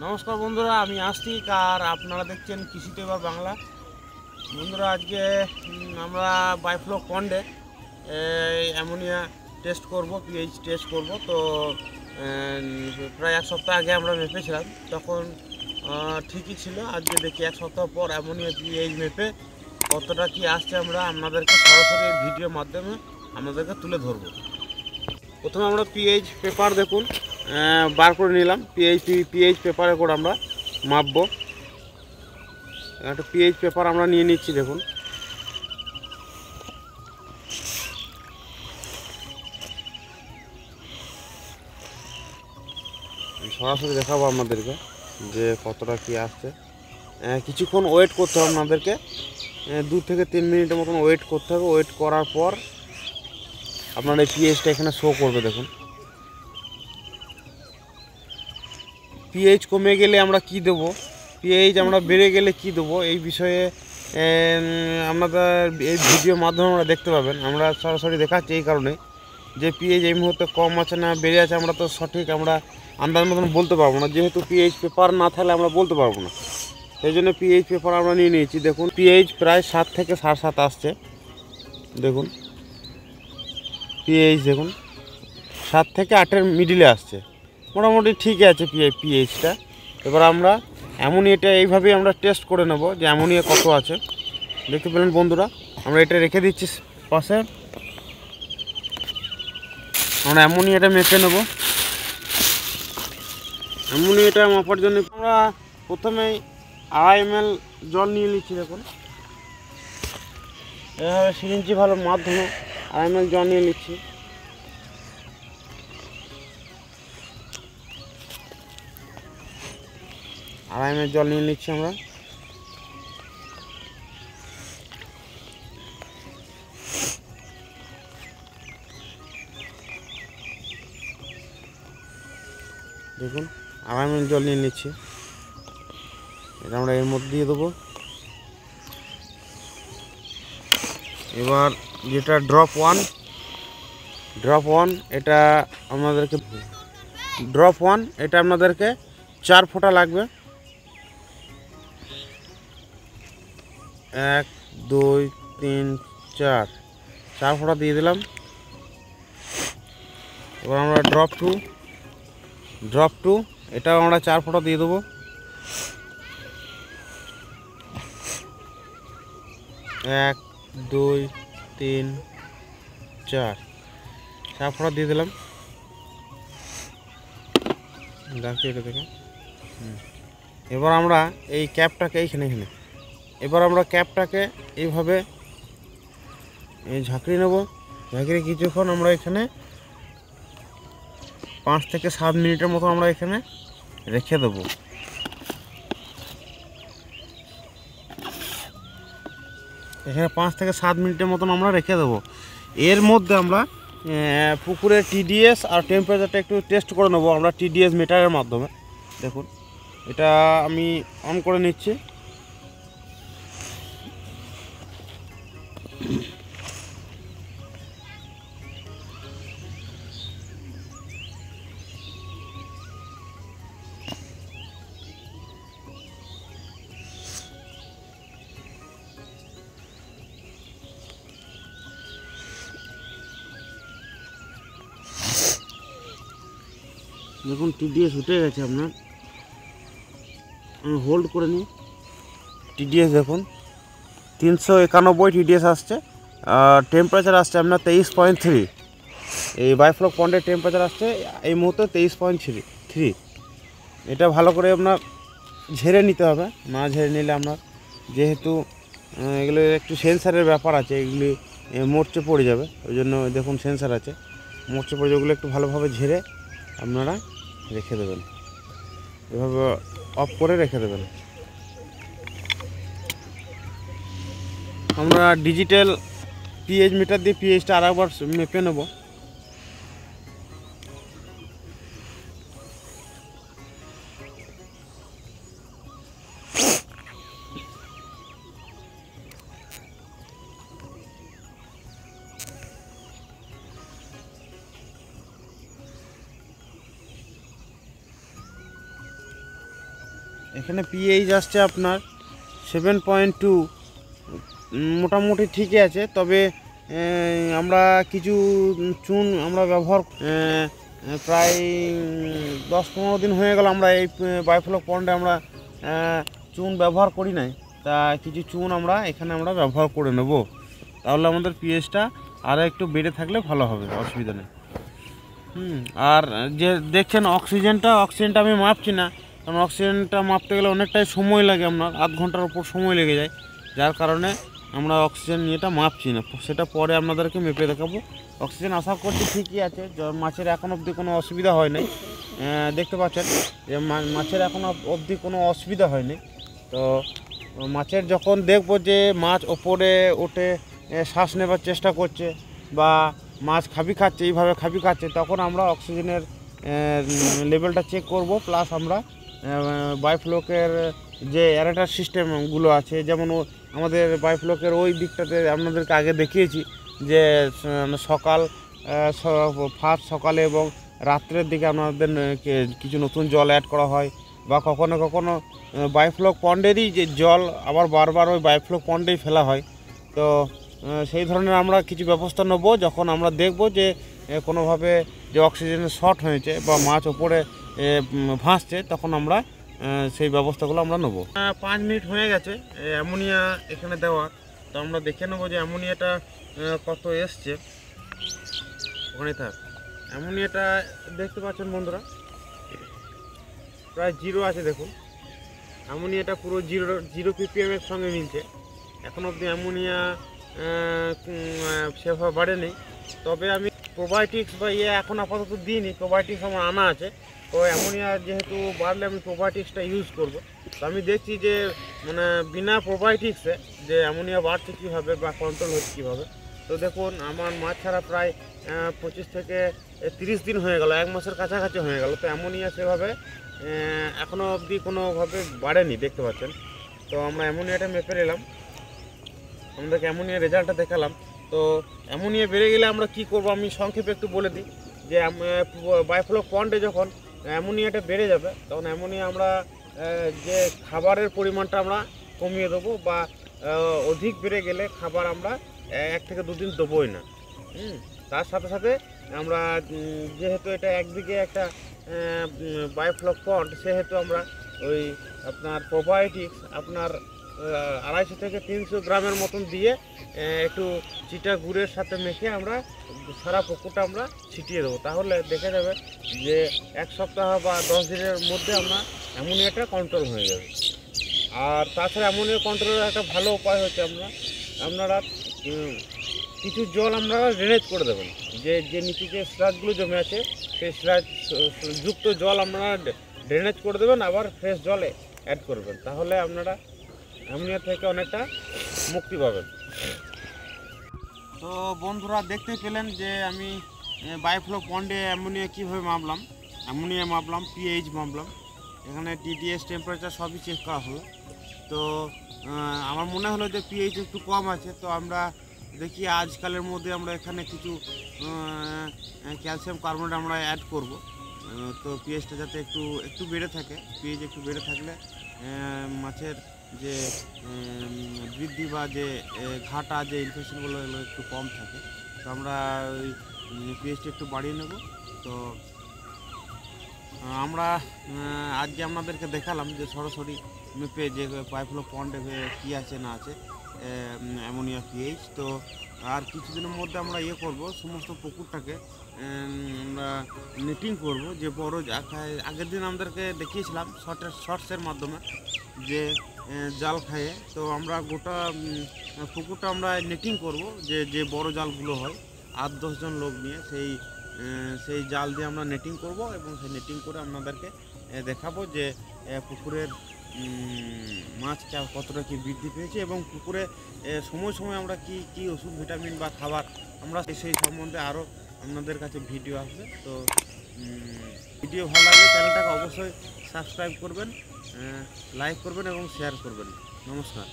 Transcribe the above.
নমস্কার বন্ধুরা, আমি আস্তিক আর আপনারা দেখছেন কৃষিতে এবার বাংলা। বন্ধুরা, আজকে আমরা বায়োফ্লো পন্ডে অ্যামোনিয়া টেস্ট করব, পিএইচ টেস্ট করব। তো প্রায় এক সপ্তাহ আগে আমরা মেপেছিলাম, তখন ঠিকই ছিল। আজকে দেখি এক সপ্তাহ পর অ্যামোনিয়া পিএইচ মেপে কতটা কি আসছে আমরা আপনাদেরকে সরাসরি ভিডিওর মাধ্যমে আপনাদেরকে তুলে ধরবো। প্রথমে আমরা পিএইচ পেপার দেখুন বার করে নিলাম। পিএইচ পেপারে করে আমরা মাপবো। একটা পিএইচ পেপার আমরা নিয়ে নিচ্ছি। দেখুন, সরাসরি দেখাবো আপনাদেরকে যে কতটা কি আসছে। কিছুক্ষণ ওয়েট করতে হবে আপনাদেরকে, 2 থেকে 3 মিনিটের মতন ওয়েট করতে হবে। ওয়েট করার পর আপনার এই পিএইচটা এখানে শো করবে। দেখুন, পিএইচ কমে গেলে আমরা কি দেবো, পিএইচ আমরা বেড়ে গেলে কি দেবো, এই বিষয়ে আপনাদের এই ভিডিওর মাধ্যমে আমরা দেখতে পাবেন। আমরা সরাসরি দেখাচ্ছি এই কারণে যে পিএইচ এই মুহূর্তে কম আছে না বেড়ে আছে আমরা তো সঠিক আমরা আন্দাজ মতন বলতে পারবো না, যেহেতু পিএইচ পেপার না থাকলে আমরা বলতে পারবো না। সেই জন্য পিএইচ পেপার আমরা নিয়ে নিয়েছি। দেখুন, পিএইচ প্রায় 7 থেকে 7.5 আসছে। দেখুন, পিএইচ দেখুন 7 থেকে 8-এর মিডিলে আসছে, মোটামুটি ঠিক আছে পিএইচটা। এবার আমরা অ্যামোনিয়াটা এইভাবেই আমরা টেস্ট করে নেব যে অ্যামোনিয়া কত আছে। দেখতে পেলেন বন্ধুরা, আমরা এটা রেখে দিচ্ছি পাশে। আমরা অ্যামোনিয়াটা মেপে নেব। অ্যামোনিয়াটা মাপার জন্য আমরা প্রথমেই 2.5 ml জল নিয়ে নিচ্ছি। দেখুন, এভাবে সিরিঞ্জি ভালো মাধ্যমে 2.5 ml জল নিয়ে নিচ্ছি। জল নিয়ে নিচ্ছি আমরা। দেখুন, 2.5 ml জল নিয়ে নিচ্ছি। এটা আমরা এর মধ্যে দিয়ে দেবো। এবার যেটা ড্রপ ওয়ান এটা আপনাদেরকে 4 ফোঁটা লাগবে। 1 2 3 4 ফোঁটা দিয়ে দিলাম। এবার আমরা ড্রপ টু এটাও আমরা 4 ফোঁটা দিয়ে দেবো। 1 2 3 4 ফোঁটা দিয়ে দিলাম। দেখছি এটা দেখে। এবার আমরা এই ক্যাপটাকে এখানে এবার আমরা ক্যাপটাকে এইভাবে ঝাঁকড়িয়ে নেব। ঝাঁকড়িয়ে কিছুক্ষণ আমরা এখানে 5 থেকে 7 মিনিটের মতো আমরা এখানে রেখে দেবো। এখানে 5 থেকে 7 মিনিটের মতন আমরা রেখে দেবো। এর মধ্যে আমরা পুকুরের টিডিএস আর টেম্পারেচারটা একটু টেস্ট করে নেবো আমরা টিডিএস মিটারের মাধ্যমে। দেখুন, এটা আমি অন করে নিচ্ছি। দেখুন, টিডিএস উঠে গেছে আপনার। আমি হোল্ড করে নিই। টিডিএস দেখুন 391 টিডিএস আসছে। টেম্পারেচার আসছে আপনার 23.3। এই বায়োফ্লো পন্ডের টেম্পারেচার আসছে এই মুহূর্তে 23.3। এটা ভালো করে আপনার ঝেড়ে নিতে হবে, না ঝেড়ে নিলে আপনার যেহেতু এগুলো একটু সেন্সারের ব্যাপার আছে, এগুলি মরচে পড়ে যাবে। ওই জন্য দেখুন সেন্সার আছে, মরচে পড়ে ওগুলো একটু ভালোভাবে ঝেড়ে আপনারা রেখে দেবেন। এভাবে অফ করে রেখে দেবেন। আমরা ডিজিটাল পিএইচ মিটার দিয়ে পিএইচটা আরেকবার মেপে নেব। এখানে পিএইচ আসছে আপনার 7.2, মোটামুটি ঠিকই আছে। তবে আমরা কিছু চুন আমরা ব্যবহার প্রায় 10-15 দিন হয়ে গেল আমরা এই বায়োফ্লক পন্ডে আমরা চুন ব্যবহার করি নাই। তা কিছু চুন আমরা এখানে আমরা ব্যবহার করে নেব, তাহলে আমাদের পিএইচটা আরও একটু বেড়ে থাকলে ভালো হবে, অসুবিধা নেই। আর যে দেখছেন অক্সিজেনটা আমি মাপছি না, কারণ অক্সিজেনটা মাপতে গেলে অনেকটাই সময় লাগে, আপনার আধ ঘন্টার উপর সময় লেগে যায়, যার কারণে আমরা অক্সিজেন নিয়েটা মাপছি না। সেটা পরে আপনাদেরকে মেপে দেখাবো। অক্সিজেন আশা করছি ঠিকই আছে, মাছের এখন অবধি কোনো অসুবিধা হয় নাই। দেখতে পাচ্ছেন যে মাছের এখন অবধি কোনো অসুবিধা হয়নি। তো মাছের যখন দেখবো যে মাছ ওপরে উঠে শ্বাস নেবার চেষ্টা করছে বা মাছ খাবি খাচ্ছে, এইভাবে খাবি খাচ্ছে, তখন আমরা অক্সিজেনের লেভেলটা চেক করব। প্লাস আমরা বায়োফ্লকের যে অ্যারেটার সিস্টেমগুলো আছে, যেমন আমাদের বায়োফ্লকের ওই দিকটাতে আপনাদেরকে আগে দেখিয়েছি যে ফার্স্ট সকালে এবং রাত্রের দিকে আপনাদের কিছু নতুন জল অ্যাড করা হয়, বা কখনো কখনো বায়োফ্লক পন্ডেরই যে জল আবার বারবার ওই বায়োফ্লক পন্ডেই ফেলা হয়। তো সেই ধরনের আমরা কিছু ব্যবস্থা নেব যখন আমরা দেখব যে কোনোভাবে যে অক্সিজেনের শর্ট হয়েছে বা মাছ ওপরে ভাসছে, তখন আমরা সেই ব্যবস্থাগুলো আমরা নেব। 5 মিনিট হয়ে গেছে অ্যামোনিয়া এখানে দেওয়া, তো আমরা দেখে নেব যে অ্যামোনিয়াটা কত এসছে। ওখানে থাক, অ্যামোনিয়াটা দেখতে পাচ্ছেন বন্ধুরা প্রায় 0 আছে। দেখুন অ্যামোনিয়াটা পুরো জিরো ppm-এর সঙ্গে মিলছে। এখন অবধি অ্যামোনিয়া সেভাবে বাড়েনি। তবে আমি প্রোবায়োটিক্স বা এখন আপাতত দিইনি, প্রোবায়োটিক্স আমার আনা আছে। তো অ্যামোনিয়া যেহেতু বাড়লে আমি প্রোবায়োটিক্সটা ইউজ করব। তো আমি দেখছি যে মানে বিনা প্রোবায়োটিক্সে যে অ্যামোনিয়া বাড়ছে কীভাবে বা কন্ট্রোল হচ্ছে কীভাবে। তো দেখুন আমার মাছ ছাড়া প্রায় 25 থেকে 30 দিন হয়ে গেল, 1 মাসের কাছাকাছি হয়ে গেল। তো অ্যামোনিয়া সেভাবে এখনও অবধি কোনোভাবে বাড়েনি, দেখতে পাচ্ছেন। তো আমরা অ্যামোনিয়াটা মেপে নিলাম, আমাদেরকে অ্যামোনিয়া রেজাল্টটা দেখালাম। তো অ্যামোনিয়া বেড়ে গেলে আমরা কি করব আমি সংক্ষেপে একটু বলে দিই। যে বায়োফ্লক পন্ডে যখন অ্যামোনিয়াটা বেড়ে যাবে, তখন অ্যামোনিয়া আমরা যে খাবারের পরিমাণটা আমরা কমিয়ে দেবো, বা অধিক বেড়ে গেলে খাবার আমরা 1 থেকে 2 দিন দেবোই না। তার সাথে সাথে আমরা যেহেতু এটা একদিকে একটা বায়োফ্লক পন্ড, সেহেতু আমরা ওই আপনার প্রোবায়োটিক্স আপনার 250 থেকে 300 গ্রামের মতন দিয়ে একটু চিটা গুড়ের সাথে মেখে আমরা সারা পুকুরটা আমরা ছিটিয়ে দেবো। তাহলে দেখা যাবে যে 1 সপ্তাহ বা 10 দিনের মধ্যে আমরা অ্যামোনিয়াটা কন্ট্রোল হয়ে যাবে। আর তাছাড়া অ্যামোনিয়া কন্ট্রোলের একটা ভালো উপায় হচ্ছে আপনারা কিছু জল আমরা ড্রেনেজ করে দেবেন। যে নিচে যে স্লাজগুলো জমে আছে, সেই স্লাজ যুক্ত জল আপনারা ড্রেনেজ করে দেবেন, আবার ফ্রেশ জলে অ্যাড করবেন। তাহলে আপনারা অ্যামোনিয়া থেকে অনেকটা মুক্তি পাবেন। তো বন্ধুরা দেখতে পেলেন যে আমি বায়োফ্লক পন্ডে অ্যামোনিয়া কীভাবে মাপলাম। অ্যামোনিয়া মাপলাম, পিএইচ মাপলাম, এখানে টিডিএস টেম্পারেচার সবই চেক করা হলো। তো আমার মনে হলো যে পিএইচ একটু কম আছে। তো আমরা দেখি আজকালের মধ্যে আমরা এখানে কিছু ক্যালসিয়াম কার্বনেট আমরা অ্যাড করব। তো পিএইচটা যাতে একটু বেড়ে থাকে। পিএইচ একটু বেড়ে থাকলে মাছের যে বৃদ্ধি বা যে ঘাটা যে ইনফেকশনগুলো এগুলো একটু কম থাকে। তো আমরা ওই পিএইচটা একটু বাড়িয়ে নেব। তো আমরা আজকে আপনাদেরকে দেখালাম যে সরাসরি মেপে যে বায়োফ্লক পন্ডে কী আছে না আছে অ্যামোনিয়া পিএইচ। তো আর কিছুদিনের মধ্যে আমরা করব, সমস্ত পুকুরটাকে আমরা নেটিং করব। যে বড় আগের দিন আমাদেরকে দেখিয়েছিলাম শর্টসের মাধ্যমে যে জাল খাইয়ে। তো আমরা গোটা পুকুরটা আমরা নেটিং করব, যে বড় জালগুলো হয় 8-10 জন লোক নিয়ে সেই জাল দিয়ে আমরা নেটিং করব, এবং সেই নেটিং করে আপনাদেরকে দেখাবো যে পুকুরের মাছ কতটা কি বৃদ্ধি পেয়েছে, এবং পুকুরে সময় সময় আমরা কি ওষুধ ভিটামিন বা খাবার আমরা সেই সম্বন্ধে আরও আপনাদের কাছে ভিডিও আসবে। তো ভিডিও ভালো লাগলে চ্যানেলটাকে অবশ্যই সাবস্ক্রাইব করবেন, লাইক করবেন এবং শেয়ার করবেন। নমস্কার।